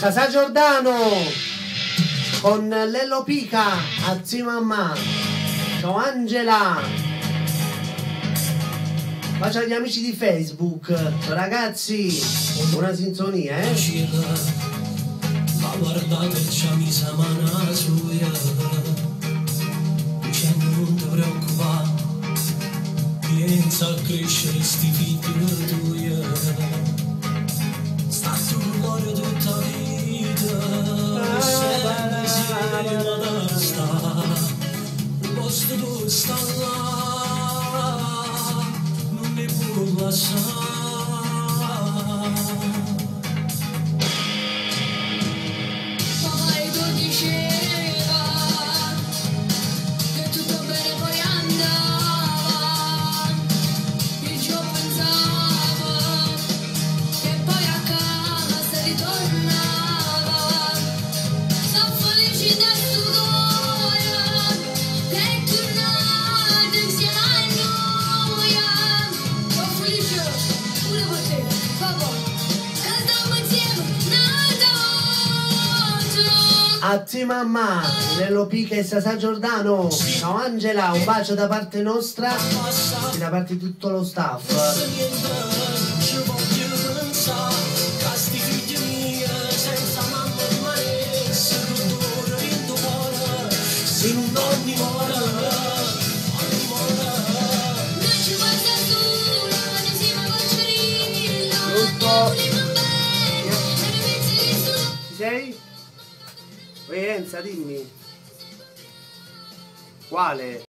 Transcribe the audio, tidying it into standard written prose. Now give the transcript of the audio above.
Sasà Giordano con Lello Pica a zia mamma. Ciao Angela. Faccio agli amici di Facebook. Ragazzi, buona sintonia, Ma guardate, c'ha misa mana suya. Non ti preoccupare, pensa a crescere sti figli tuoi. Sta tu cuore tutta la vita, sempre si da sta. Il posto dove sta là, non ne può lasciare. A zia mamma, Lello Pica e Sasà Giordano. Ciao Angela, un bacio da parte nostra e da parte di tutto lo staff. Ci sei? Enza, dimmi. Quale?